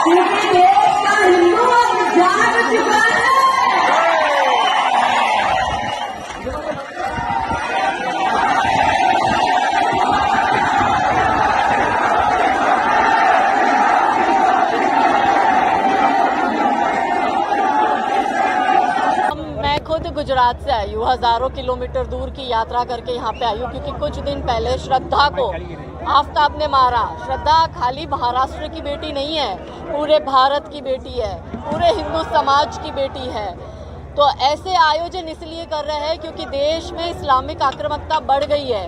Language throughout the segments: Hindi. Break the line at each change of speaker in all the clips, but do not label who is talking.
क्योंकि देश का हिंदू अब जाग चुका है।
खुद गुजरात से आई हूँ, हजारों किलोमीटर दूर की यात्रा करके यहाँ पे आई हूँ क्योंकि कुछ दिन पहले श्रद्धा को आफताब ने मारा। श्रद्धा खाली महाराष्ट्र की बेटी नहीं है, पूरे भारत की बेटी है, पूरे हिंदू समाज की बेटी है। तो ऐसे आयोजन इसलिए कर रहे हैं क्योंकि देश में इस्लामिक आक्रामकता बढ़ गई है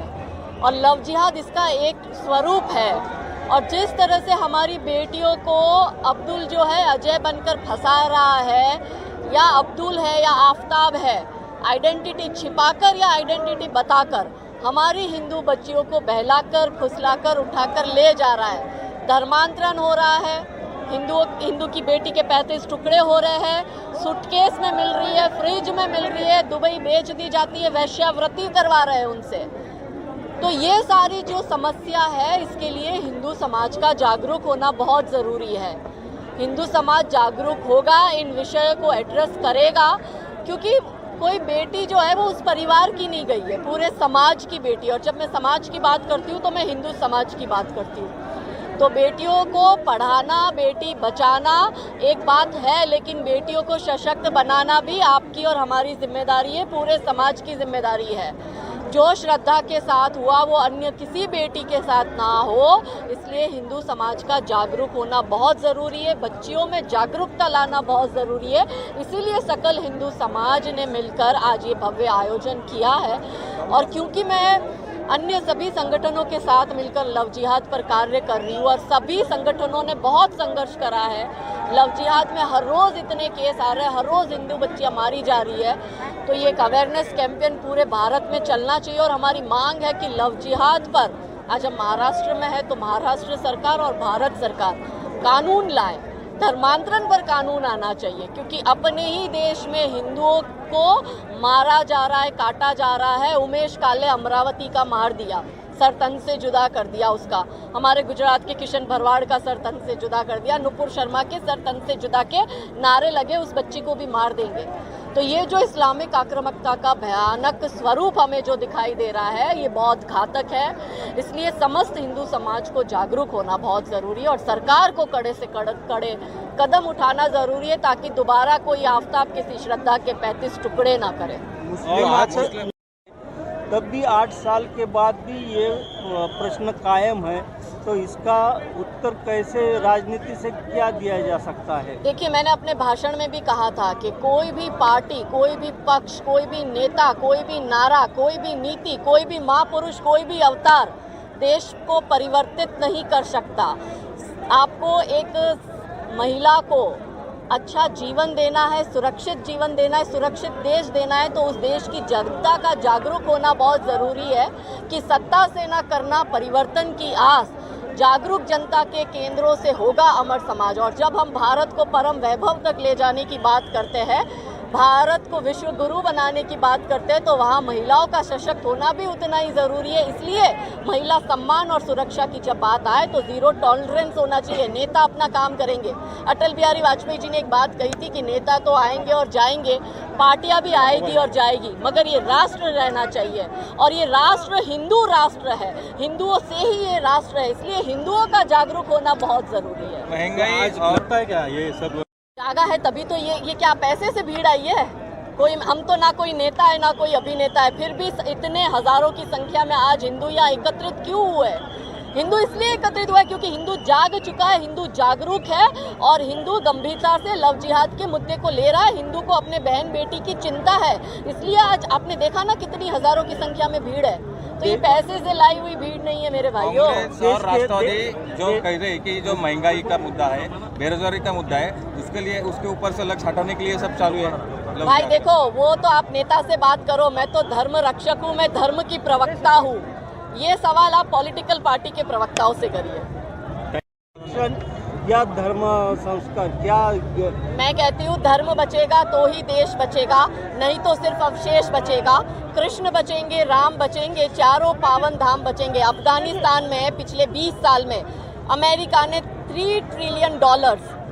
और लव जिहाद इसका एक स्वरूप है। और जिस तरह से हमारी बेटियों को अब्दुल जो है अजय बनकर फंसा रहा है, या अब्दुल है या आफताब है, आइडेंटिटी छिपाकर या आइडेंटिटी बताकर हमारी हिंदू बच्चियों को बहलाकर फुसलाकर उठाकर ले जा रहा है। धर्मांतरण हो रहा है, हिंदू की बेटी के 35 टुकड़े हो रहे हैं, सूटकेस में मिल रही है, फ्रिज में मिल रही है, दुबई बेच दी जाती है, वैश्यावृत्ति करवा रहे हैं उनसे। तो ये सारी जो समस्या है, इसके लिए हिंदू समाज का जागरूक होना बहुत ज़रूरी है। हिंदू समाज जागरूक होगा, इन विषयों को एड्रेस करेगा, क्योंकि कोई बेटी जो है वो उस परिवार की नहीं गई है, पूरे समाज की बेटी। और जब मैं समाज की बात करती हूँ तो मैं हिंदू समाज की बात करती हूँ। तो बेटियों को पढ़ाना, बेटी बचाना एक बात है, लेकिन बेटियों को सशक्त बनाना भी आपकी और हमारी जिम्मेदारी है, पूरे समाज की जिम्मेदारी है। जो श्रद्धा के साथ हुआ वो अन्य किसी बेटी के साथ ना हो, इसलिए हिंदू समाज का जागरूक होना बहुत ज़रूरी है, बच्चियों में जागरूकता लाना बहुत ज़रूरी है। इसीलिए सकल हिंदू समाज ने मिलकर आज ये भव्य आयोजन किया है। और क्योंकि मैं अन्य सभी संगठनों के साथ मिलकर लव जिहाद पर कार्य कर रही हूँ और सभी संगठनों ने बहुत संघर्ष करा है, लव जिहाद में हर रोज़ इतने केस आ रहे हैं, हर रोज़ हिंदू बच्चियाँ मारी जा रही है, तो ये एक अवेयरनेस कैंपेन पूरे भारत में चलना चाहिए। और हमारी मांग है कि लव जिहाद पर आज हम महाराष्ट्र में है तो महाराष्ट्र सरकार और भारत सरकार कानून लाए, धर्मांतरण पर कानून आना चाहिए, क्योंकि अपने ही देश में हिंदुओं को मारा जा रहा है, काटा जा रहा है। उमेश काले अमरावती का मार दिया, सर तन से जुदा कर दिया उसका। हमारे गुजरात के किशन भरवाड़ का सर तन से जुदा कर दिया। नुपुर शर्मा के सर तन से जुदा के नारे लगे, उस बच्ची को भी मार देंगे। तो ये जो इस्लामिक आक्रामकता का भयानक स्वरूप हमें जो दिखाई दे रहा है, ये बहुत घातक है। इसलिए समस्त हिंदू समाज को जागरूक होना बहुत ज़रूरी है और सरकार को कड़े से कड़े कदम उठाना ज़रूरी है, ताकि दोबारा कोई आफताब किसी श्रद्धा के 35 टुकड़े ना करे।
तब भी 8 साल के बाद भी ये प्रश्न कायम है, तो इसका उत्तर कैसे राजनीति से क्या दिया जा सकता है?
देखिए, मैंने अपने भाषण में भी कहा था कि कोई भी पार्टी, कोई भी पक्ष, कोई भी नेता, कोई भी नारा, कोई भी नीति, कोई भी महापुरुष, कोई भी अवतार देश को परिवर्तित नहीं कर सकता। आपको एक महिला को अच्छा जीवन देना है, सुरक्षित जीवन देना है, सुरक्षित देश देना है, तो उस देश की जनता का जागरूक होना बहुत ज़रूरी है कि सत्ता से न करना परिवर्तन की आस। जागरूक जनता के केंद्रों से होगा अमर समाज। और जब हम भारत को परम वैभव तक ले जाने की बात करते हैं, भारत को विश्व गुरु बनाने की बात करते हैं, तो वहाँ महिलाओं का सशक्त होना भी उतना ही ज़रूरी है। इसलिए महिला सम्मान और सुरक्षा की जब बात आए तो ज़ीरो टॉलरेंस होना चाहिए। नेता अपना काम करेंगे। अटल बिहारी वाजपेयी जी ने एक बात कही थी कि नेता तो आएंगे और जाएंगे, पार्टियां भी आएगी और जाएगी, मगर ये राष्ट्र रहना चाहिए। और ये राष्ट्र हिंदू राष्ट्र है, हिंदुओं से ही ये राष्ट्र है, इसलिए हिंदुओं का जागरूक होना बहुत ज़रूरी है।
महंगाई लगता है क्या ये सब
जागा है तभी तो ये क्या पैसे से भीड़ आई है? कोई, हम तो ना कोई नेता है ना कोई अभिनेता है, फिर भी इतने हजारों की संख्या में आज हिंदू यहाँ एकत्रित क्यों हुए? हिंदू इसलिए एकत्रित हुआ है क्योंकि हिंदू जाग चुका है, हिंदू जागरूक है और हिंदू गंभीरता से लव जिहाद के मुद्दे को ले रहा है। हिंदू को अपने बहन बेटी की चिंता है, इसलिए आज आपने देखा ना कितनी हजारों की संख्या में भीड़ है। तो ये पैसे से लाई हुई भीड़ नहीं है मेरे भाइयों।
और राष्ट्रवादी जो कह रहे हैं कि जो महंगाई का मुद्दा है, बेरोजगारी का मुद्दा है, उसके लिए उसके ऊपर से लक्ष्य हटाने के लिए सब चालू है।
भाई देखो, वो तो आप नेता से बात करो, मैं तो धर्म रक्षक हूँ, मैं धर्म की प्रवक्ता हूँ। ये सवाल आप पॉलिटिकल पार्टी के प्रवक्ताओं से करिए।
या धर्म संस्कार क्या?
मैं कहती हूँ धर्म बचेगा तो ही देश बचेगा, नहीं तो सिर्फ अवशेष बचेगा। कृष्ण बचेंगे, राम बचेंगे, चारों पावन धाम बचेंगे। अफगानिस्तान में पिछले 20 साल में अमेरिका ने $3 ट्रिलियन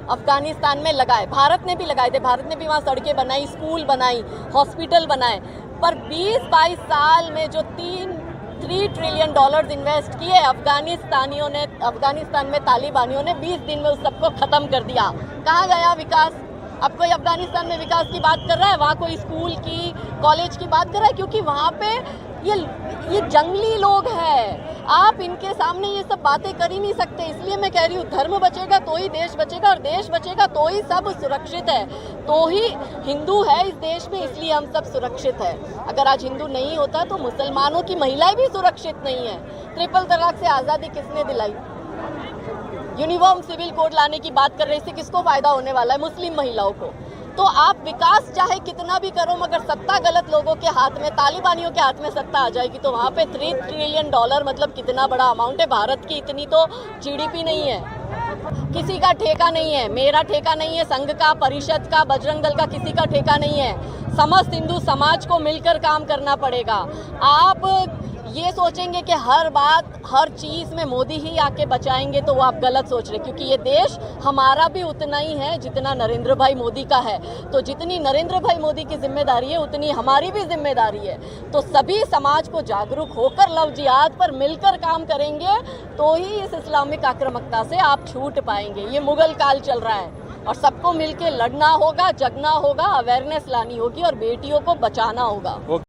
अफगानिस्तान में लगाए, भारत ने भी लगाए थे, भारत ने भी वहाँ सड़कें बनाई, स्कूल बनाई, हॉस्पिटल बनाए, पर 20-22 साल में जो 3 ट्रिलियन डॉलर्स इन्वेस्ट किए अफगानिस्तानियों ने, अफगानिस्तान में तालिबानियों ने 20 दिन में उस सबको ख़त्म कर दिया। कहाँ गया विकास? अब कोई अफगानिस्तान में विकास की बात कर रहा है, वहाँ कोई स्कूल की, कॉलेज की बात कर रहा है? क्योंकि वहाँ पे ये जंगली लोग हैं, आप इनके सामने ये सब बातें कर ही नहीं सकते। इसलिए मैं कह रही हूँ, धर्म बचेगा तो ही देश बचेगा, और देश बचेगा तो ही सब सुरक्षित है, तो ही हिंदू है इस देश में, इसलिए हम सब सुरक्षित है। अगर आज हिंदू नहीं होता तो मुसलमानों की महिलाएं भी सुरक्षित नहीं है। ट्रिपल तलाक से आज़ादी किसने दिलाई? यूनिफॉर्म सिविल कोड लाने की बात कर रहे, इससे किसको फायदा होने वाला है? मुस्लिम महिलाओं को। तो आप विकास चाहे कितना भी करो, मगर सत्ता गलत लोगों के हाथ में, तालिबानियों के हाथ में सत्ता आ जाएगी तो वहाँ पे 3 ट्रिलियन डॉलर मतलब कितना बड़ा अमाउंट है। भारत की इतनी तो जीडीपी नहीं है। किसी का ठेका नहीं है, मेरा ठेका नहीं है, संघ का, परिषद का, बजरंग दल का, किसी का ठेका नहीं है। समस्त हिंदू समाज को मिलकर काम करना पड़ेगा। आप ये सोचेंगे कि हर बात, हर चीज़ में मोदी ही आके बचाएंगे, तो वो आप गलत सोच रहे, क्योंकि ये देश हमारा भी उतना ही है जितना नरेंद्र भाई मोदी का है। तो जितनी नरेंद्र भाई मोदी की जिम्मेदारी है उतनी हमारी भी जिम्मेदारी है। तो सभी समाज को जागरूक होकर लव जिहाद पर मिलकर काम करेंगे तो ही इस इस्लामिक आक्रामकता से आप छूट पाएंगे। ये मुगल काल चल रहा है और सबको मिलकर लड़ना होगा, जगना होगा, अवेयरनेस लानी होगी और बेटियों को बचाना होगा।